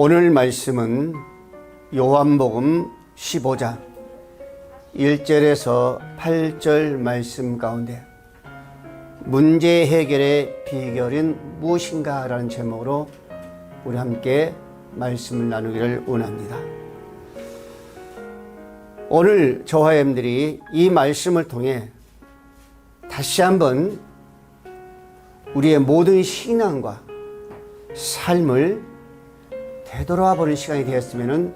오늘 말씀은 요한복음 15장 1절에서 8절 말씀 가운데 문제 해결의 비결은 무엇인가 라는 제목으로 우리 함께 말씀을 나누기를 원합니다. 오늘 저와 여러분들이 이 말씀을 통해 다시 한번 우리의 모든 신앙과 삶을 되돌아 보는 시간이 되었으면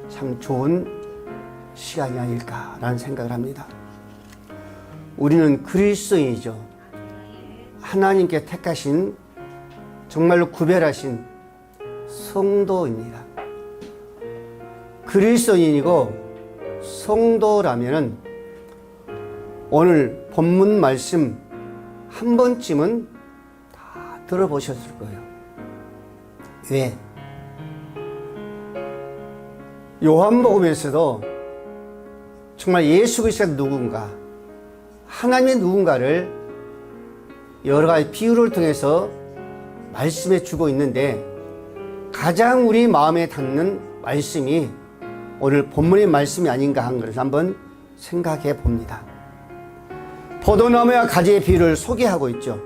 참 좋은 시간이 아닐까라는 생각을 합니다. 우리는 그리스도인이죠. 하나님께 택하신, 정말로 구별하신 성도입니다. 그리스도인이고 성도라면은 오늘 본문 말씀 한 번쯤은 다 들어보셨을 거예요. 왜? 요한복음에서도 정말 예수 그리스도가 누군가, 하나님의 누군가를 여러 가지 비유를 통해서 말씀해 주고 있는데 가장 우리 마음에 닿는 말씀이 오늘 본문의 말씀이 아닌가 한 것을 한번 생각해 봅니다. 포도나무와 가지의 비유를 소개하고 있죠.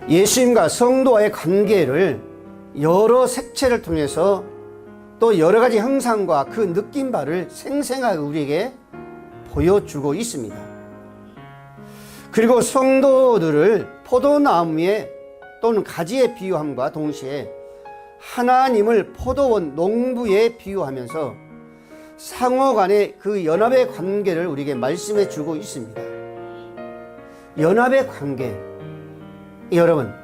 예수님과 성도와의 관계를 여러 색채를 통해서 또 여러 가지 형상과 그 느낀 바를 생생하게 우리에게 보여주고 있습니다. 그리고 성도들을 포도나무에 또는 가지에 비유함과 동시에 하나님을 포도원 농부에 비유하면서 상호 간의 그 연합의 관계를 우리에게 말씀해 주고 있습니다. 연합의 관계. 여러분,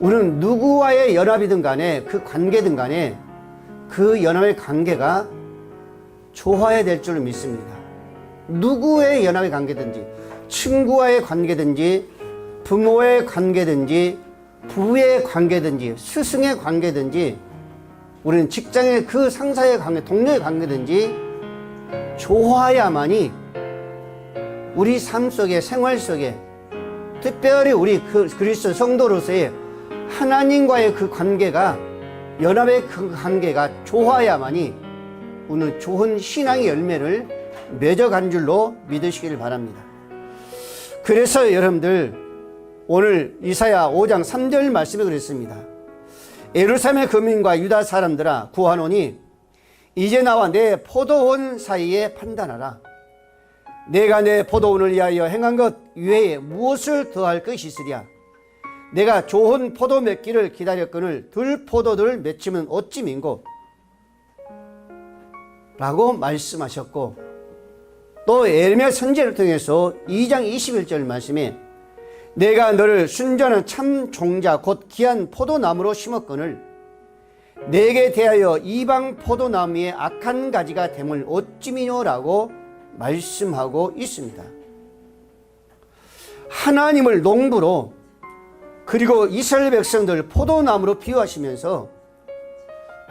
우리는 누구와의 연합이든 간에 그 관계든 간에 그 연합의 관계가 좋아야 될 줄 믿습니다. 누구의 연합의 관계든지, 친구와의 관계든지, 부모의 관계든지, 부부의 관계든지, 스승의 관계든지, 우리는 직장의 그 상사의 관계, 동료의 관계든지 좋아야만이 우리 삶 속에, 생활 속에, 특별히 우리 그리스도 성도로서의 하나님과의 그 관계가, 연합의 그 관계가 좋아야만이 우리는 좋은 신앙의 열매를 맺어간 줄로 믿으시길 바랍니다. 그래서 여러분들 오늘 이사야 5장 3절 말씀에 그랬습니다. 예루살렘의 거민과 유다 사람들아 구하노니 이제 나와 내 포도원 사이에 판단하라. 내가 내 포도원을 위하여 행한 것 외에 무엇을 더할 것이 있으랴. 내가 좋은 포도 맺기를 기다렸거늘 들 포도들을 맺히면 어찌 민고 라고 말씀하셨고, 또 에레미야 선지자를 통해서 2장 21절 말씀에 내가 너를 순전한 참 종자 곧 귀한 포도나무로 심었거늘 내게 대하여 이방 포도나무의 악한 가지가 됨을 어찌 미뇨라고 말씀하고 있습니다. 하나님을 농부로, 그리고 이스라엘 백성들 포도나무로 비유하시면서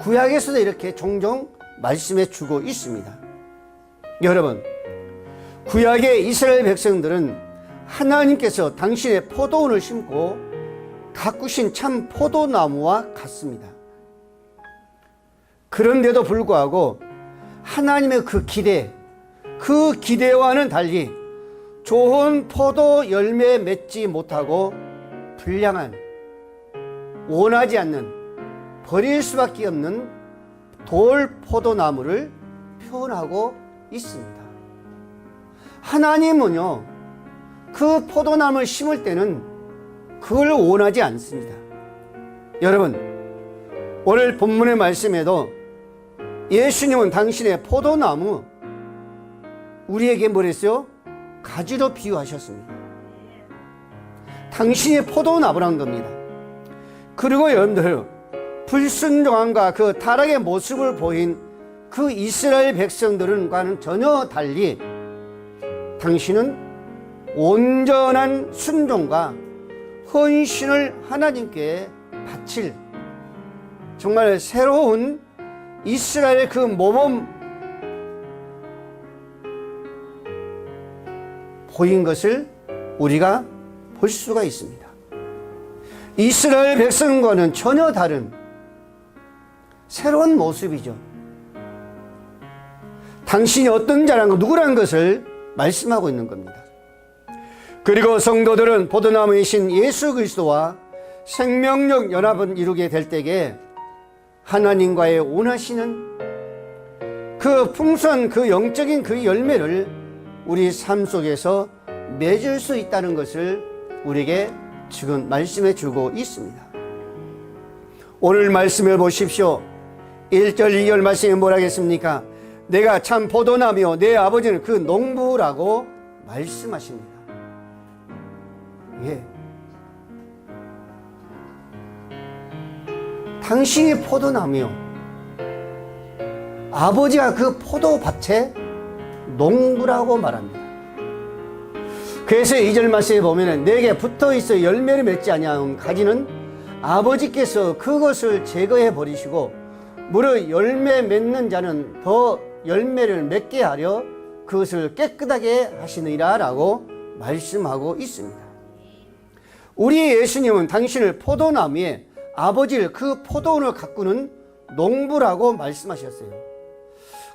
구약에서도 이렇게 종종 말씀해 주고 있습니다. 여러분, 구약의 이스라엘 백성들은 하나님께서 당신의 포도원을 심고 가꾸신 참 포도나무와 같습니다. 그런데도 불구하고 하나님의 그 기대와는 달리 좋은 포도 열매 맺지 못하고 불량한, 원하지 않는, 버릴 수밖에 없는 돌 포도나무를 표현하고 있습니다. 하나님은요, 그 포도나무를 심을 때는 그걸 원하지 않습니다. 여러분, 오늘 본문의 말씀에도 예수님은 당신의 포도나무, 우리에게 뭐랬어요? 가지로 비유하셨습니다. 당신이 포도나무란 겁니다. 그리고 여러분들, 불순종함과 그 타락의 모습을 보인 그 이스라엘 백성들과는 전혀 달리 당신은 온전한 순종과 헌신을 하나님께 바칠 정말 새로운 이스라엘의 그 모범 보인 것을 우리가 볼 수가 있습니다. 이스라엘 백성과는 전혀 다른 새로운 모습이죠. 당신이 어떤 자라는 것, 누구라는 것을 말씀하고 있는 겁니다. 그리고 성도들은 포도나무이신 예수 그리스도와 생명력 연합을 이루게 될 때에 하나님과의 원하시는 그 풍성한 그 영적인 그 열매를 우리 삶 속에서 맺을 수 있다는 것을 우리에게 지금 말씀해 주고 있습니다. 오늘 말씀을 보십시오. 1절 2절 말씀에 뭐라 하겠습니까? 내가 참 포도나무요 내 아버지는 그 농부라고 말씀하십니다. 예. 당신이 포도나무요, 아버지가 그 포도밭의 농부라고 말합니다. 그래서 2절 말씀에 보면 내게 붙어있어 열매를 맺지 아니하는 가지는 아버지께서 그것을 제거해 버리시고 무릇 열매 맺는 자는 더 열매를 맺게 하려 그것을 깨끗하게 하시느니라 라고 말씀하고 있습니다. 우리 예수님은 당신을 포도나무에 아버지를 그 포도원을 가꾸는 농부라고 말씀하셨어요.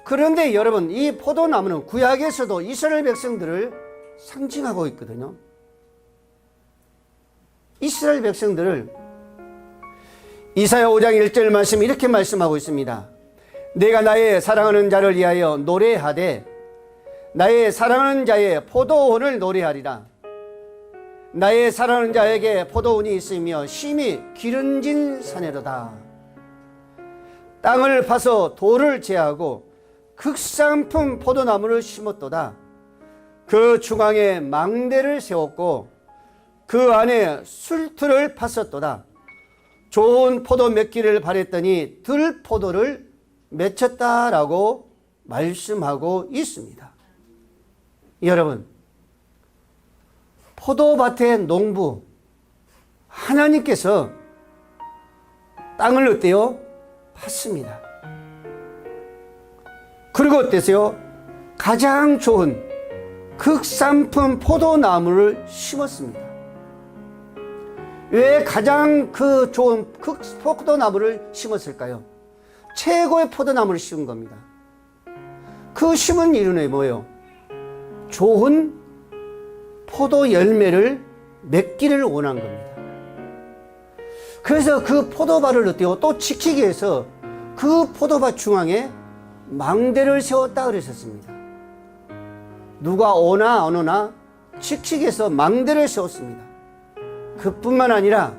그런데 여러분, 이 포도나무는 구약에서도 이스라엘 백성들을 상징하고 있거든요. 이스라엘 백성들을 이사야 5장 1절 말씀 이렇게 말씀하고 있습니다. 내가 나의 사랑하는 자를 위하여 노래하되 나의 사랑하는 자의 포도원을 노래하리라. 나의 사랑하는 자에게 포도원이 있으며 심히 기름진 산에로다. 땅을 파서 돌을 제하고 극상품 포도나무를 심었도다. 그 중앙에 망대를 세웠고 그 안에 술틀을 팠었도다. 좋은 포도 맺기를 바랬더니 들포도를 맺혔다라고 말씀하고 있습니다. 여러분, 포도밭의 농부 하나님께서 땅을 어때요? 팠습니다. 그리고 어땠어요? 가장 좋은 극상품 포도나무를 심었습니다. 왜 가장 그 좋은 포도나무를 심었을까요? 최고의 포도나무를 심은 겁니다. 그 심은 이유는 뭐예요? 좋은 포도 열매를 맺기를 원한 겁니다. 그래서 그 포도밭을 어때요? 또 지키기 위해서 그 포도밭 중앙에 망대를 세웠다 그랬었습니다. 누가 오나 안 오나 지키기 위해서 망대를 세웠습니다. 그뿐만 아니라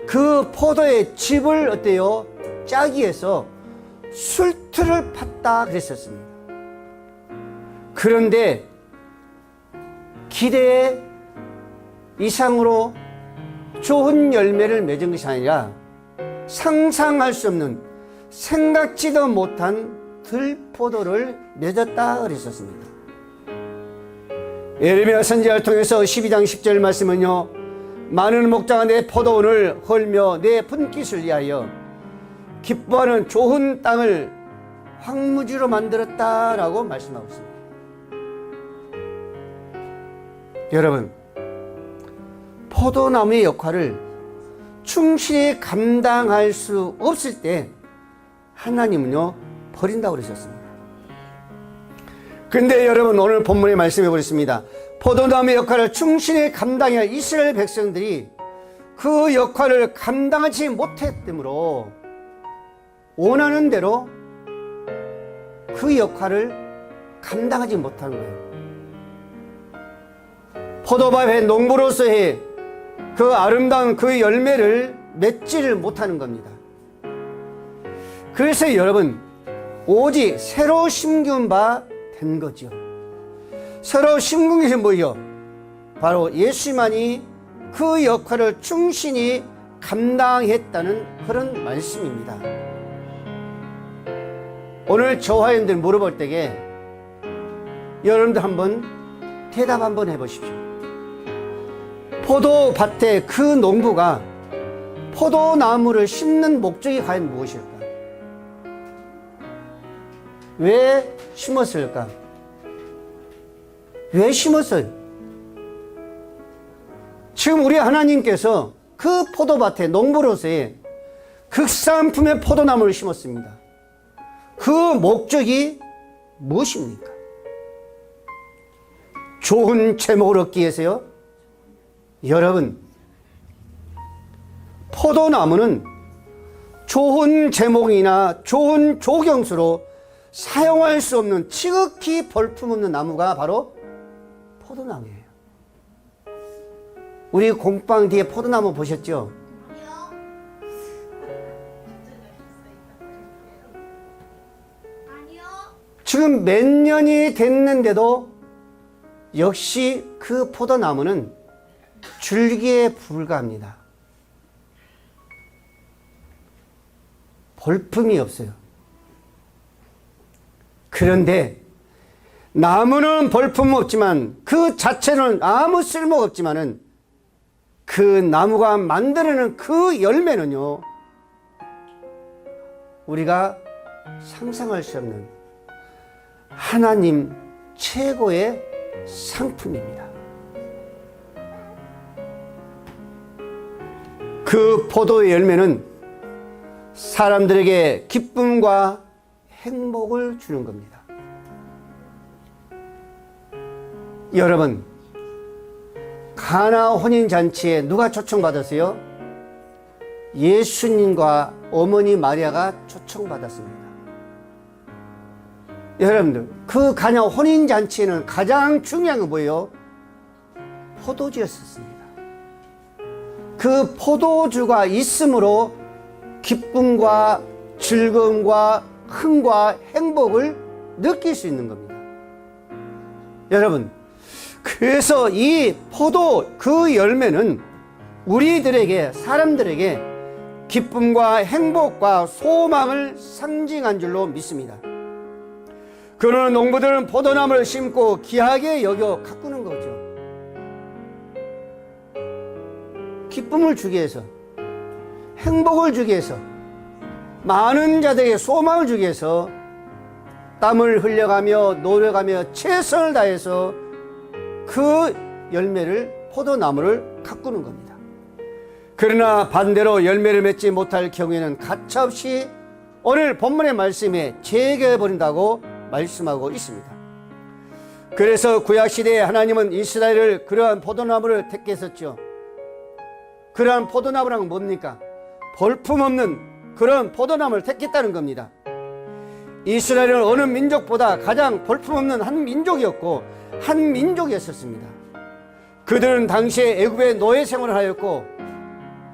그 포도의 즙을 어때요? 짜기 위해서 술틀을 팠다 그랬었습니다. 그런데 기대 이상으로 좋은 열매를 맺은 것이 아니라 상상할 수 없는 생각지도 못한 들포도를 맺었다 그랬었습니다. 예레미야 선지자를 통해서 12장 10절 말씀은요, 많은 목자가 내 포도원을 헐며 내 분깃을 위하여 기뻐하는 좋은 땅을 황무지로 만들었다라고 말씀하고 있습니다. 여러분, 포도나무의 역할을 충실히 감당할 수 없을 때 하나님은요 버린다고 그러셨습니다. 그런데 여러분, 오늘 본문에 말씀해 보겠습니다. 포도나무의 역할을 충실히 감당해야 할 이스라엘 백성들이 그 역할을 감당하지 못했으므로 원하는 대로 그 역할을 감당하지 못한 거예요. 포도밭의 농부로서의 그 아름다운 그 열매를 맺지를 못하는 겁니다. 그래서 여러분, 오직 새로 심기운 바 된 거죠. 새로 심기운 것이 뭐예요? 바로 예수만이 그 역할을 충실히 감당했다는 그런 말씀입니다. 오늘 저와 여러분들 물어볼 때에 여러분들 한번 대답 한번 해보십시오. 포도밭의 그 농부가 포도나무를 심는 목적이 과연 무엇일까? 왜 심었을까? 왜 심었어요? 지금 우리 하나님께서 그 포도밭의 농부로서의 극상품의 포도나무를 심었습니다. 그 목적이 무엇입니까? 좋은 제목을 얻기 위해서요? 여러분, 포도나무는 좋은 제목이나 좋은 조경수로 사용할 수 없는 지극히 볼품없는 나무가 바로 포도나무예요. 우리 공방 뒤에 포도나무 보셨죠? 지금 몇 년이 됐는데도 역시 그 포도나무는 줄기에 불과합니다. 볼품이 없어요. 그런데 나무는 볼품 없지만 그 자체는 아무 쓸모가 없지만은 그 나무가 만들어내는 그 열매는요, 우리가 상상할 수 없는 하나님 최고의 상품입니다. 그 포도의 열매는 사람들에게 기쁨과 행복을 주는 겁니다. 여러분, 가나 혼인잔치에 누가 초청받았어요? 예수님과 어머니 마리아가 초청받았습니다. 여러분들, 그 가나 혼인잔치에는 가장 중요한 건 뭐예요? 포도주였었습니다. 그 포도주가 있음으로 기쁨과 즐거움과 흥과 행복을 느낄 수 있는 겁니다. 여러분, 그래서 이 포도 그 열매는 우리들에게, 사람들에게 기쁨과 행복과 소망을 상징한 줄로 믿습니다. 그러나 농부들은 포도나무를 심고 귀하게 여겨 가꾸는 거죠. 기쁨을 주기 위해서, 행복을 주기 위해서, 많은 자들에게 소망을 주기 위해서 땀을 흘려가며 노력하며 최선을 다해서 그 열매를, 포도나무를 가꾸는 겁니다. 그러나 반대로 열매를 맺지 못할 경우에는 가차없이 오늘 본문의 말씀에 제거해버린다고 말씀하고 있습니다. 그래서 구약시대에 하나님은 이스라엘을 그러한 포도나무를 택했었죠. 그러한 포도나무란 뭡니까? 볼품없는 그런 포도나무를 택했다는 겁니다. 이스라엘은 어느 민족보다 가장 볼품없는 한 민족이었고 한 민족이었습니다. 그들은 당시에 애굽의 노예 생활을 하였고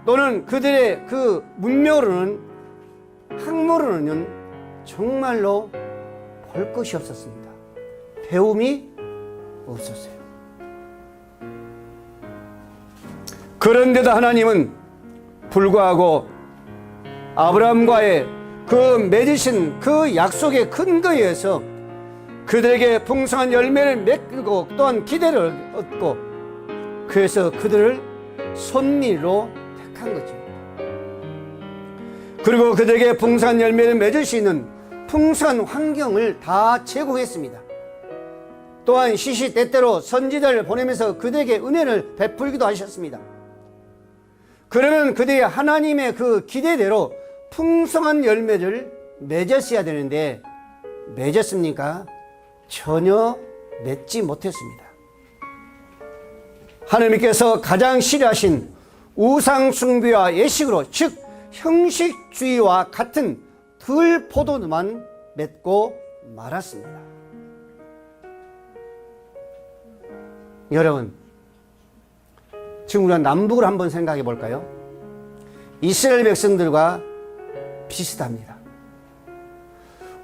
또는 그들의 그 문명으로는, 학문으로는 정말로 볼 것이 없었습니다. 배움이 없었어요. 그런데도 하나님은 불구하고 아브라함과의 그 맺으신 그 약속의 근거에 의해서 그들에게 풍성한 열매를 맺고 또한 기대를 얻고, 그래서 그들을 손미로 택한 거죠. 그리고 그들에게 풍성한 열매를 맺을 수 있는 풍성한 환경을 다 제공했습니다. 또한 시시때때로 선지자를 보내면서 그들에게 은혜를 베풀기도 하셨습니다. 그러면 그들이 하나님의 그 기대대로 풍성한 열매를 맺었어야 되는데 맺었습니까? 전혀 맺지 못했습니다. 하나님께서 가장 싫어하신 우상숭배와 예식으로, 즉 형식주의와 같은 들포도만 맺고 말았습니다. 여러분, 지금 우리가 남북을 한번 생각해 볼까요? 이스라엘 백성들과 비슷합니다.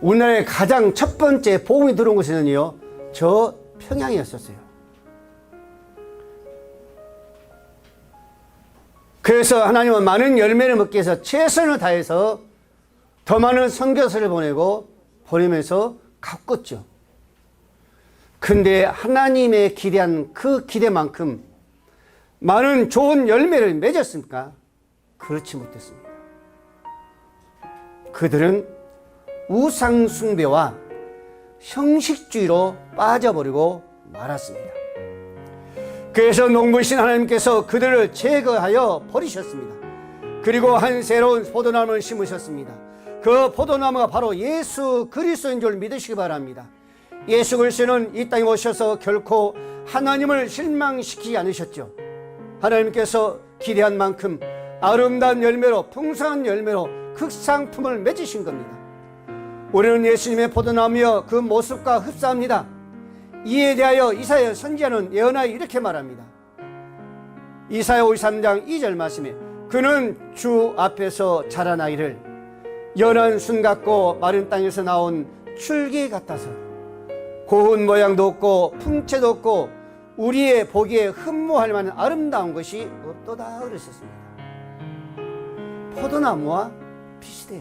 우리나라의 가장 첫 번째 복음이 들어온 곳에는요, 저 평양이었었어요. 그래서 하나님은 많은 열매를 먹기 위해서 최선을 다해서 더 많은 선교사를 보내면서 가꿨죠. 근데 하나님의 기대한 그 기대만큼 많은 좋은 열매를 맺었습니까? 그렇지 못했습니다. 그들은 우상숭배와 형식주의로 빠져버리고 말았습니다. 그래서 농부이신 하나님께서 그들을 제거하여 버리셨습니다. 그리고 한 새로운 포도나무를 심으셨습니다. 그 포도나무가 바로 예수 그리스도인 줄 믿으시기 바랍니다. 예수 그리스도는 이 땅에 오셔서 결코 하나님을 실망시키지 않으셨죠. 하나님께서 기대한 만큼 아름다운 열매로, 풍성한 열매로 극상품을 맺으신 겁니다. 우리는 예수님의 포도나무여 그 모습과 흡사합니다. 이에 대하여 이사야 선지자는 예언하여 이렇게 말합니다. 이사야 53장 2절 말씀에 그는 주 앞에서 자라나기를 연한 순 같고 마른 땅에서 나온 줄기 같아서 고운 모양도 없고 풍채도 없고 우리의 보기에 흠모할 만한 아름다운 것이 없도다 그러셨습니다. 포도나무와 비슷해요.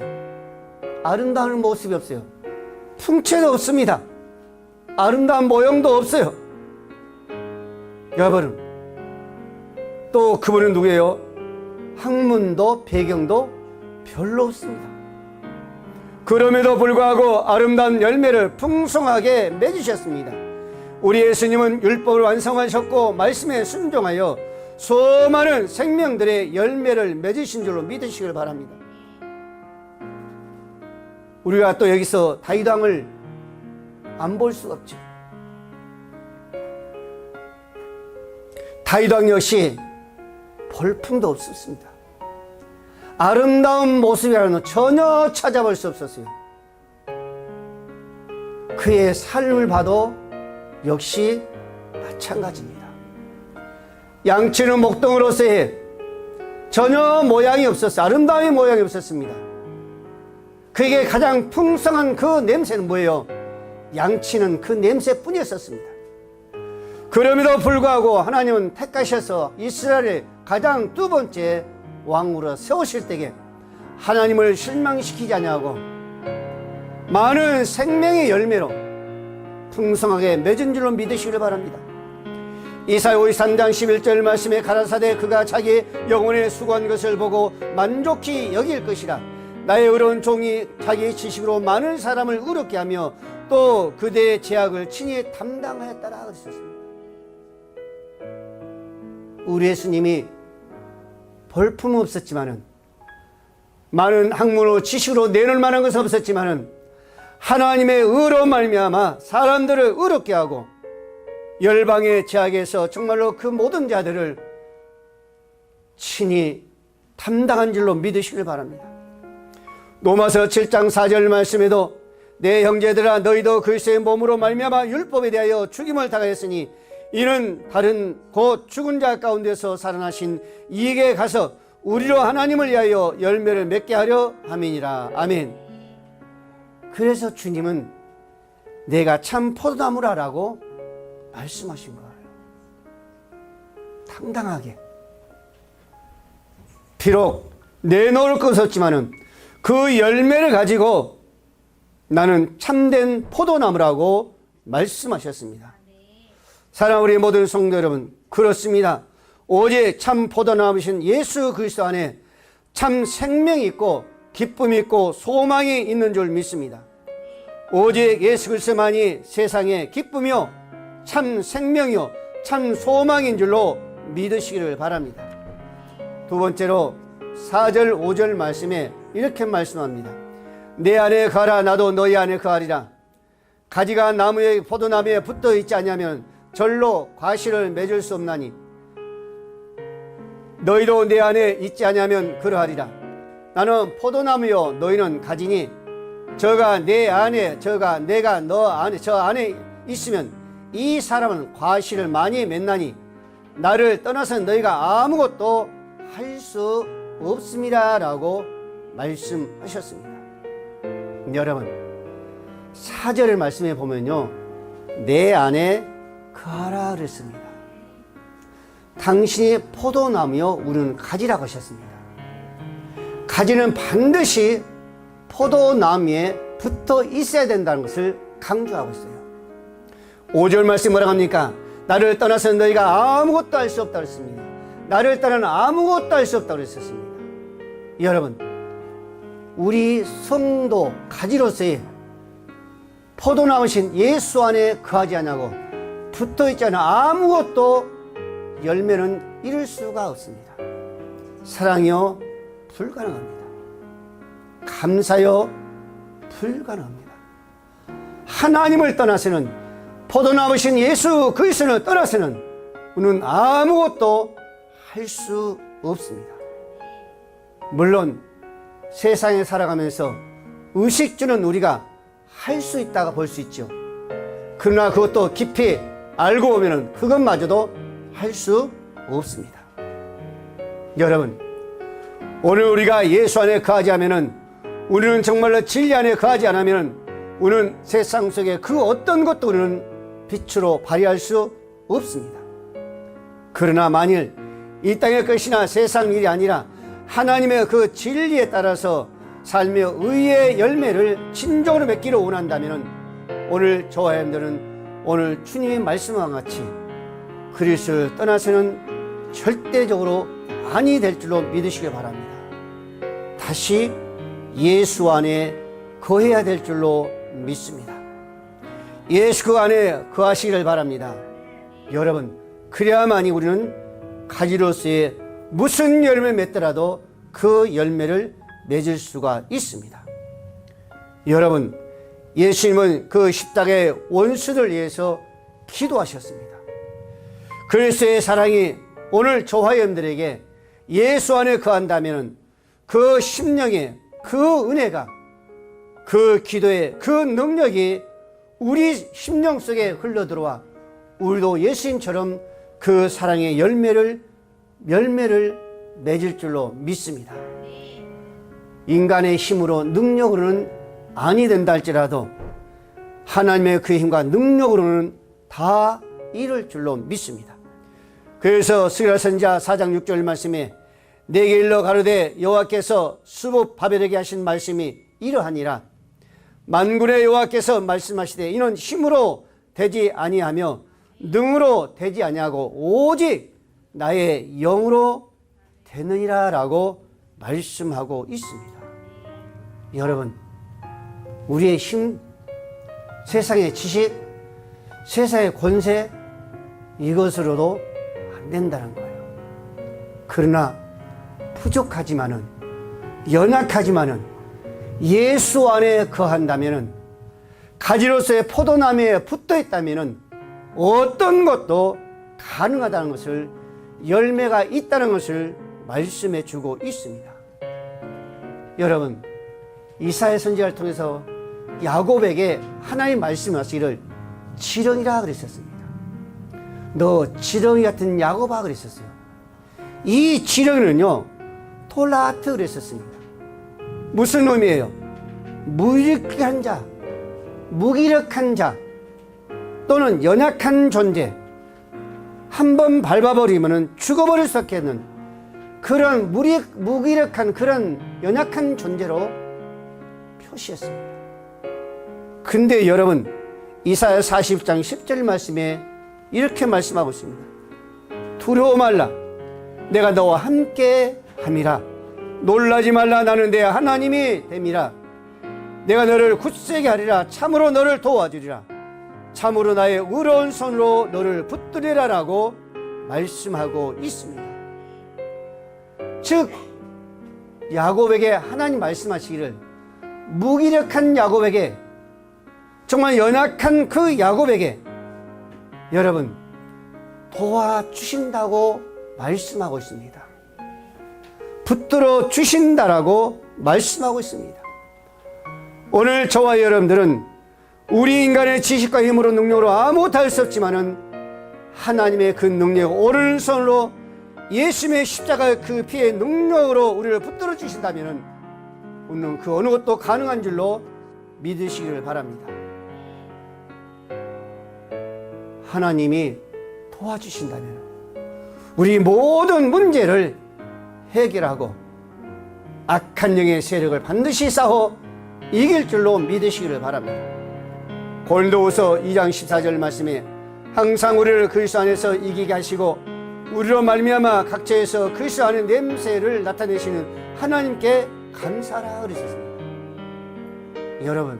아름다운 모습이 없어요. 풍채도 없습니다. 아름다운 모형도 없어요. 여러분, 또 그분은 누구예요? 학문도 배경도 별로 없습니다. 그럼에도 불구하고 아름다운 열매를 풍성하게 맺으셨습니다. 우리 예수님은 율법을 완성하셨고 말씀에 순종하여 수많은 생명들의 열매를 맺으신 줄로 믿으시길 바랍니다. 우리가 또 여기서 다윗 왕을 안 볼 수가 없죠. 다윗 왕 역시 볼품도 없었습니다. 아름다운 모습이라는 건 전혀 찾아볼 수 없었어요. 그의 삶을 봐도 역시 마찬가지입니다. 양치는 목동으로서의 전혀 모양이 없었어요. 아름다운 모양이 없었습니다. 그에게 가장 풍성한 그 냄새는 뭐예요? 양치는 그 냄새뿐이었습니다. 그럼에도 불구하고 하나님은 택하셔서 이스라엘의 가장 두 번째 왕으로 세우실 때에 하나님을 실망시키지 아니하고 많은 생명의 열매로 풍성하게 맺은 줄로 믿으시기를 바랍니다. 이사야 53장 11절 말씀에 가라사대 그가 자기 영혼에 수고한 것을 보고 만족히 여길 것이라. 나의 의로운 종이 자기 지식으로 많은 사람을 의롭게 하며 또 그대의 죄악을 친히 담당하였다라 그랬습니다. 우리 예수님이 볼품은 없었지만은 많은 학문으로 지식으로 내놓을 만한 것은 없었지만은 하나님의 의로운 말미암아 사람들을 의롭게 하고 열방의 죄악에서 정말로 그 모든 자들을 친히 담당한 줄로 믿으시길 바랍니다. 로마서 7장 4절 말씀에도 내 형제들아 너희도 그리스도의 몸으로 말미암아 율법에 대하여 죽임을 당하였으니 이는 다른 곧 죽은 자 가운데서 살아나신 이에게 가서 우리로 하나님을 위하여 열매를 맺게 하려 함이니라. 아멘. 그래서 주님은 내가 참 포도나무라라고 말씀하신 거예요. 당당하게. 비록 내놓을 것 없지만은 그 열매를 가지고 나는 참된 포도나무라고 말씀하셨습니다. 사랑하는 우리 모든 성도 여러분, 그렇습니다. 오직 참 포도나무신 예수 그리스도 안에 참 생명이 있고 기쁨이 있고 소망이 있는 줄 믿습니다. 오직 예수 그리스도만이 세상의 기쁨이요 참 생명이요 참 소망인 줄로 믿으시기를 바랍니다. 두 번째로 4절 5절 말씀에 이렇게 말씀합니다. 내 안에 가라 나도 너희 안에 거하리라. 가지가 나무에 포도나무에 붙어 있지 않으면 절로 과실을 맺을 수 없나니 너희도 내 안에 있지 않으면 그러하리라. 나는 포도나무요 너희는 가지니 저가 내 안에 저가 내가 너 안에 저 안에 있으면 이 사람은 과실을 많이 맺나니 나를 떠나서 너희가 아무것도 할 수 없습니다 라고 말씀하셨습니다. 여러분 4절 말씀에 보면요 내 안에 거하라 그랬습니다. 당신이 포도나무요 우리는 가지라고 하셨습니다. 가지는 반드시 포도나무에 붙어 있어야 된다는 것을 강조하고 있어요. 5절 말씀 뭐라고 합니까? 나를 떠나서 너희가 아무것도 할 수 없다고 했습니다. 나를 떠나는 아무것도 할 수 없다고 그랬었습니다. 여러분 우리 성도 가지로서의 포도나무신 예수 안에 거하지 않냐고 붙어있지 않아 아무것도 열매는 이룰 수가 없습니다. 사랑이요 불가능합니다. 감사여 불가능합니다. 하나님을 떠나서는, 포도나무신 예수 그리스도를 떠나서는 우리는 아무것도 할 수 없습니다. 물론 세상에 살아가면서 의식주는 우리가 할 수 있다고 볼 수 있죠. 그러나 그것도 깊이 알고 보면 그것마저도 할 수 없습니다. 여러분, 오늘 우리가 예수 안에 거하지 않으면, 우리는 정말로 진리 안에 거하지 않으면 우리는 세상 속에 그 어떤 것도 우리는 빛으로 발휘할 수 없습니다. 그러나 만일 이 땅의 것이나 세상 일이 아니라 하나님의 그 진리에 따라서 삶의 의의 열매를 진정으로 맺기를 원한다면 오늘 저와 여러분들은 오늘 주님의 말씀과 같이 그리스도를 떠나서는 절대적으로 아니 될 줄로 믿으시기 바랍니다. 다시 예수 안에 거해야 될 줄로 믿습니다. 예수 그 안에 거하시기를 바랍니다. 여러분, 그래야만이 우리는 가지로서의 무슨 열매를 맺더라도 그 열매를 맺을 수가 있습니다. 여러분, 예수님은 그 십자가의 원수를 위해서 기도하셨습니다. 그리스도의 사랑이 오늘 저와 여러분들에게 예수 안에 거한다면 그 심령의 그 은혜가, 그 기도의 그 능력이 우리 심령 속에 흘러들어와 우리도 예수님처럼 그 사랑의 열매를 맺을 줄로 믿습니다. 인간의 힘으로 능력으로는 아니 된다 할지라도 하나님의 그 힘과 능력으로는 다 이룰 줄로 믿습니다. 그래서 스가랴 선지자 4장 6절 말씀에 내게 일러 가로되 여호와께서 수복 바벨에게 하신 말씀이 이러하니라. 만군의 여호와께서 말씀하시되 이는 힘으로 되지 아니하며 능으로 되지 아니하고 오직 나의 영으로 되느니라 라고 말씀하고 있습니다. 여러분, 우리의 힘, 세상의 지식, 세상의 권세, 이것으로도 안 된다는 거예요. 그러나 부족하지만은, 연약하지만은 예수 안에 거한다면은, 가지로서의 포도나무에 붙어 있다면은 어떤 것도 가능하다는 것을, 열매가 있다는 것을 말씀해 주고 있습니다. 여러분, 이사야 선지자를 통해서 야곱에게 하나님 말씀하시기를 지렁이라 그랬었습니다. 너 지렁이 같은 야곱아 그랬었어요. 이 지렁이는요, 톨라트 그랬었습니다. 무슨 의미예요? 무기력한 자, 무기력한 자 또는 연약한 존재, 한번 밟아버리면 죽어버릴 수 있는 그런 무기력한 그런 연약한 존재로 표시했습니다. 근데 여러분, 이사야 40장 10절 말씀에 이렇게 말씀하고 있습니다. 두려워 말라, 내가 너와 함께 함이라. 놀라지 말라, 나는 내 하나님이 됨이라. 내가 너를 굳세게 하리라. 참으로 너를 도와주리라. 참으로 나의 의로운 손으로 너를 붙들리라 라고 말씀하고 있습니다. 즉 야곱에게 하나님 말씀하시기를 무기력한 야곱에게, 정말 연약한 그 야곱에게 여러분 도와주신다고 말씀하고 있습니다. 붙들어 주신다라고 말씀하고 있습니다. 오늘 저와 여러분들은 우리 인간의 지식과 힘으로 능력으로 아무것도 할 수 없지만은 하나님의 그 능력, 오른손으로 예수님의 십자가의 그 피의 능력으로 우리를 붙들어 주신다면은 우리는 그 어느 것도 가능한 줄로 믿으시기를 바랍니다. 하나님이 도와주신다면 우리 모든 문제를 해결하고 악한 영의 세력을 반드시 싸워 이길 줄로 믿으시기를 바랍니다. 고린도후서 2장 14절 말씀에 항상 우리를 그리스도 안에서 이기게 하시고 우리로 말미암아 각처에서 그리스도 안의 냄새를 나타내시는 하나님께 감사라 그러셨습니다. 여러분,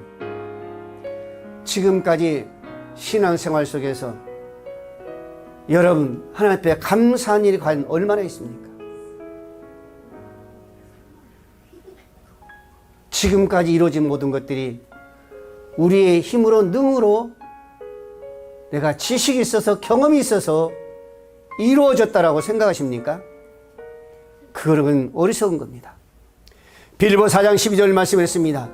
지금까지 신앙생활 속에서 여러분 하나님 앞에 감사한 일이 과연 얼마나 있습니까? 지금까지 이루어진 모든 것들이 우리의 힘으로 능으로 내가 지식이 있어서 경험이 있어서 이루어졌다라고 생각하십니까? 그건 어리석은 겁니다. 빌보 4장 12절 말씀을 했습니다.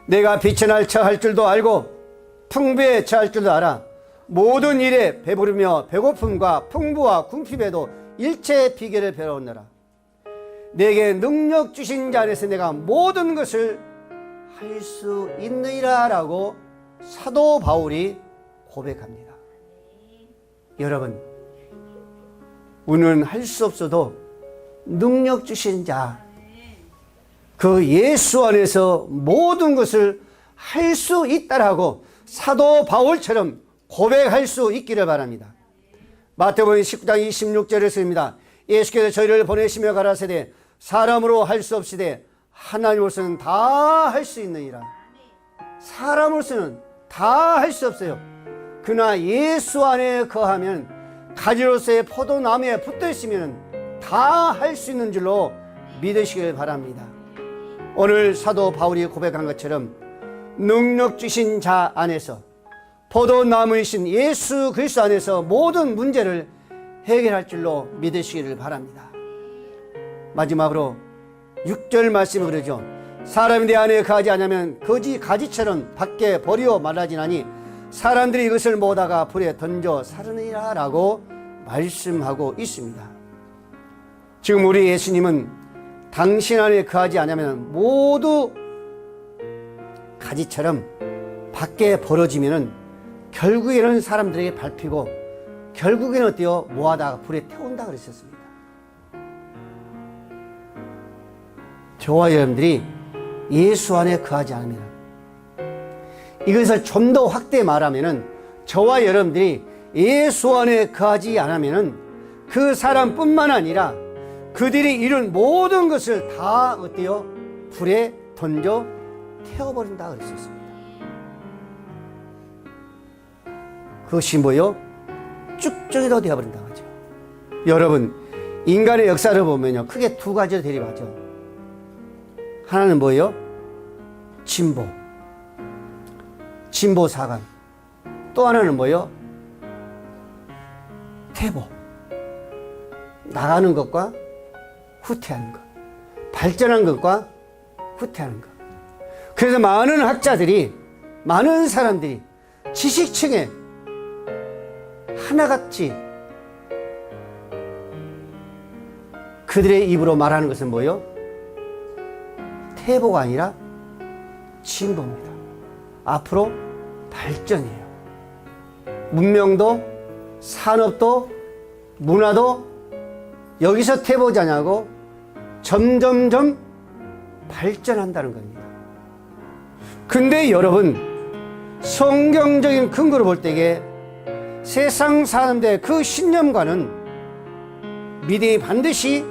내가 빛의 날 처할 줄도 알고 풍부에 처할 줄도 알아. 모든 일에 배부르며 배고픔과 풍부와 궁핍에도 일체의 비결을 배워오느라. 내게 능력 주신 자 안에서 내가 모든 것을 할 수 있느니라 라고 사도 바울이 고백합니다. 여러분, 우리는 할 수 없어도 능력 주신 자, 그 예수 안에서 모든 것을 할 수 있다라고 사도 바울처럼 고백할 수 있기를 바랍니다. 마태복음 19장 26절에 쓰입니다. 예수께서 저희를 보내시며 가라사대 사람으로 할 수 없으되 하나님으로서는 다 할 수 있느니라. 사람으로서는 다 할 수 없어요. 그러나 예수 안에 거하면 가지로서의 포도나무에 붙어 있으면 다 할 수 있는 줄로 믿으시길 바랍니다. 오늘 사도 바울이 고백한 것처럼 능력 주신 자 안에서 포도나무이신 예수 그리스도 안에서 모든 문제를 해결할 줄로 믿으시기를 바랍니다. 마지막으로 6절 말씀이 그러죠. 사람이 내 안에 거하지 않으면 거지 가지처럼 밖에 버리어 말라지나니 사람들이 이것을 모다가 불에 던져 사르느니라 라고 말씀하고 있습니다. 지금 우리 예수님은 당신 안에 거하지 않으면 모두 가지처럼 밖에 벌어지면은 결국에는 사람들에게 밟히고 결국에는 어때요? 모아다가 불에 태운다 그랬었습니다. 저와 여러분들이 예수 안에 거하지 않으면, 이것을 좀 더 확대 말하면은 저와 여러분들이 예수 안에 거하지 않으면은 그 사람뿐만 아니라 그들이 이룬 모든 것을 다 어때요? 불에 던져 태워버린다 그랬었습니다. 그것이 뭐요? 쭉쭉이도 되어버린다 하죠. 여러분, 인간의 역사를 보면요, 크게 두 가지로 대립하죠. 하나는 뭐예요? 진보 사관. 또 하나는 뭐예요? 퇴보. 나가는 것과 후퇴하는 것. 발전한 것과 후퇴하는 것. 그래서 많은 학자들이, 많은 사람들이 지식층에 하나같이 그들의 입으로 말하는 것은 뭐예요? 퇴보가 아니라 진보입니다. 앞으로 발전이에요. 문명도 산업도 문화도 여기서 퇴보자냐고 점점점 발전한다는 겁니다. 근데 여러분, 성경적인 근거로 볼 때에 세상 사람들의 그 신념과는 믿음이 반드시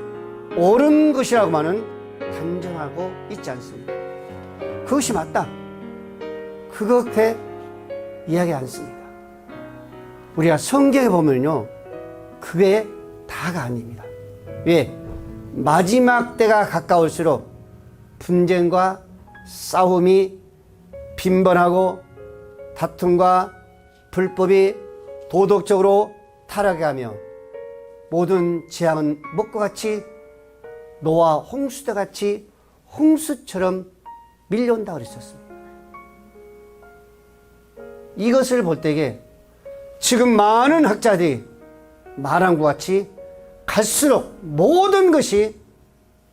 옳은 것이라고만은 단정하고 있지 않습니다. 그것이 맞다, 그렇게 이야기하지 않습니다. 우리가 성경에 보면요, 그게 다가 아닙니다. 왜? 마지막 때가 가까울수록 분쟁과 싸움이 빈번하고 다툼과 불법이 도덕적으로 타락하며 모든 재앙은 먹과 같이 노아 홍수 때 같이 홍수처럼 밀려온다 그랬었습니다. 이것을 볼 때에 지금 많은 학자들이 말한 것 같이 갈수록 모든 것이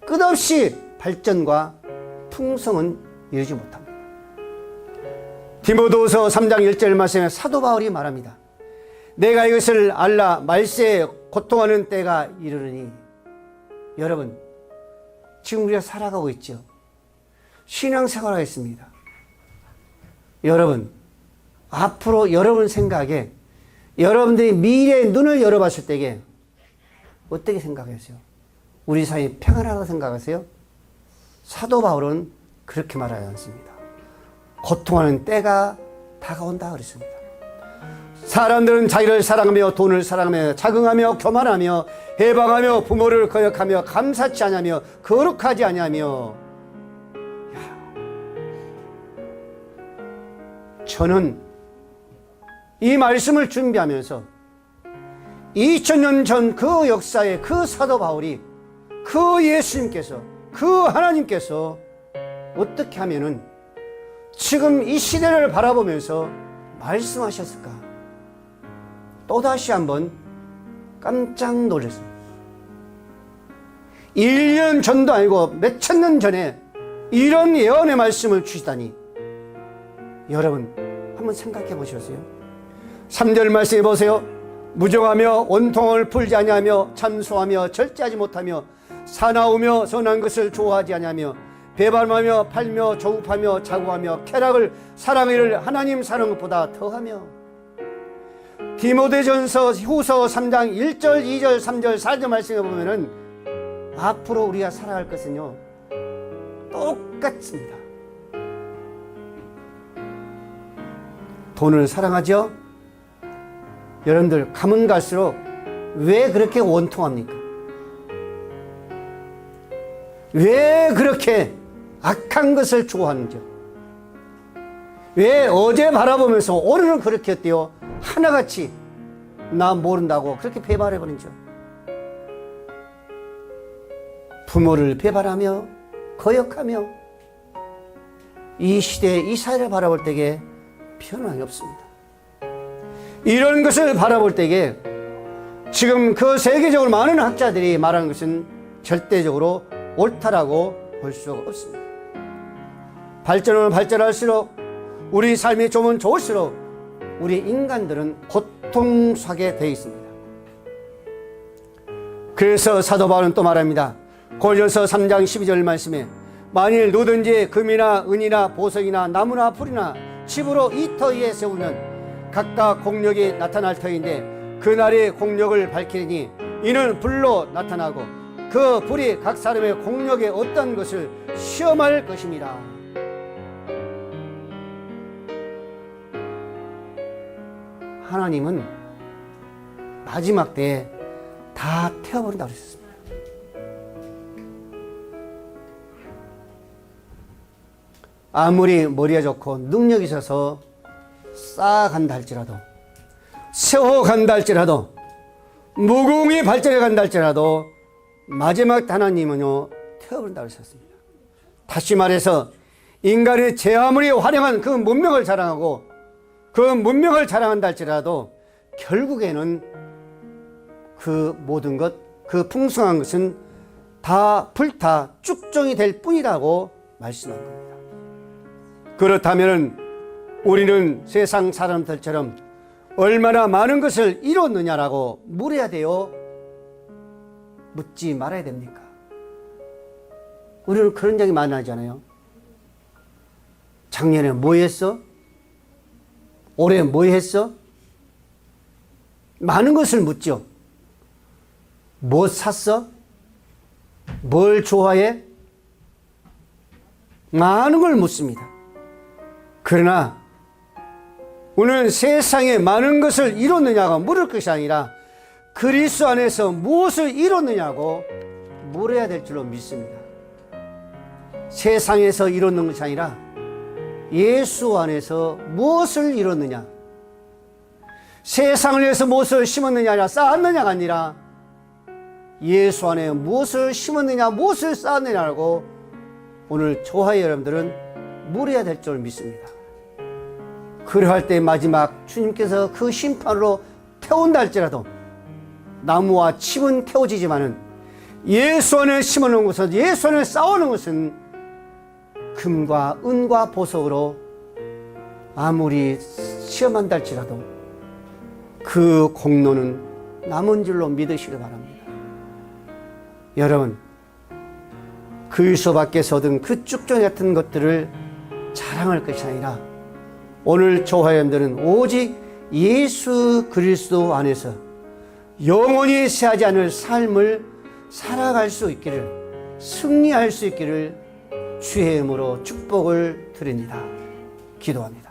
끝없이 발전과 풍성은 이루지 못합니다. 디모데후서 3장 1절 말씀에 사도 바울이 말합니다. 내가 이것을 알라 말세에 고통하는 때가 이르르니. 여러분, 지금 우리가 살아가고 있죠. 신앙생활 하겠습니다. 여러분, 앞으로 여러분 생각에 여러분들이 미래의 눈을 열어봤을 때에 어떻게 생각하세요? 우리 사이 평안하다고 생각하세요? 사도 바울은 그렇게 말하지 않습니다. 고통하는 때가 다가온다 그랬습니다. 사람들은 자기를 사랑하며 돈을 사랑하며 자긍하며 교만하며 해방하며 부모를 거역하며 감사치 않으며 거룩하지 않으며 저는 이 말씀을 준비하면서 2000년 전 그 역사에 그 사도 바울이 그 예수님께서 그 하나님께서 어떻게 하면은 지금 이 시대를 바라보면서 말씀하셨을까? 또다시 한번 깜짝 놀랐습니다. 1년 전도 아니고 몇천 년 전에 이런 예언의 말씀을 주시다니, 여러분 한번 생각해 보셨어요? 3절 말씀해 보세요. 무정하며 원통을 풀지 아니하며 참소하며 절제하지 못하며 사나우며 선한 것을 좋아하지 아니하며 배반하며 팔며 조급하며 자고하며 쾌락을 사랑을 하나님 사랑하는 것보다 더하며. 디모데전서 후서 3장 1절 2절 3절 4절 말씀에 보면은 앞으로 우리가 살아갈 것은요 똑같습니다. 돈을 사랑하죠? 여러분들 가면 갈수록 왜 그렇게 원통합니까? 왜 그렇게 악한 것을 좋아하는지요? 왜 어제 바라보면서 오늘은 그렇게 했대요? 하나같이 나 모른다고 그렇게 배반해버린죠? 부모를 배반하며 거역하며 이 시대 이 사회를 바라볼 때에 변함이 없습니다. 이런 것을 바라볼 때에 지금 그 세계적으로 많은 학자들이 말하는 것은 절대적으로 옳다라고 볼 수가 없습니다. 발전을 발전할수록 우리 삶이 좀 좋을수록 우리 인간들은 고통스럽게 되어 있습니다. 그래서 사도 바울은 또 말합니다. 고린도서 3장 12절 말씀에 만일 누구든지 금이나 은이나 보석이나 나무나 풀이나 집으로 이 터 위에 세우면 각각 공력이 나타날 터인데 그날의 공력을 밝히니 이는 불로 나타나고 그 불이 각 사람의 공력에 어떤 것을 시험할 것입니다. 하나님은 마지막 때에 다 태워버린다고 그랬습니다. 아무리 머리가 좋고 능력이 있어서 쌓아간다 할지라도, 세워간다 할지라도, 무궁히 발전해 간다 할지라도 마지막 하나님은요 태워버린다고 하셨습니다. 다시 말해서 인간이 제 아무리 화려한 그 문명을 자랑하고 그 문명을 자랑한다 할지라도 결국에는 그 모든 것, 그 풍성한 것은 다 불타 쭉정이 될 뿐이라고 말씀한 겁니다. 그렇다면 우리는 세상 사람들처럼 얼마나 많은 것을 이뤘느냐라고 물어야 돼요? 묻지 말아야 됩니까? 우리는 그런 적이 많이 하잖아요. 작년에 뭐 했어? 올해 뭐 했어? 많은 것을 묻죠. 뭐 샀어? 뭘 좋아해? 많은 걸 묻습니다. 그러나 오늘 세상에 많은 것을 이뤘느냐고 물을 것이 아니라 그리스도 안에서 무엇을 이뤘느냐고 물어야 될 줄로 믿습니다. 세상에서 이뤘는 것이 아니라 예수 안에서 무엇을 이뤘느냐, 세상을 위해서 무엇을 심었느냐 아니라 쌓았느냐가 아니라 예수 안에 무엇을 심었느냐 무엇을 쌓았느냐고 오늘 조화의 여러분들은 물어야 될 줄 믿습니다. 그러할 때 마지막 주님께서 그 심판으로 태운다 할지라도 나무와 칩은 태워지지만은 예수 안에 심어놓은 것은, 예수 안에 쌓아놓은 것은 금과 은과 보석으로 아무리 시험한다 할지라도 그 공로는 남은 줄로 믿으시기 바랍니다. 여러분, 그리스도 밖에서 얻은 그 쭉정이 같은 것들을 자랑할 것이 아니라 오늘 조화염들은 오직 예수 그리스도 안에서 영원히 쇠하지 않을 삶을 살아갈 수 있기를, 승리할 수 있기를 주의 이름으로 축복을 드립니다. 기도합니다.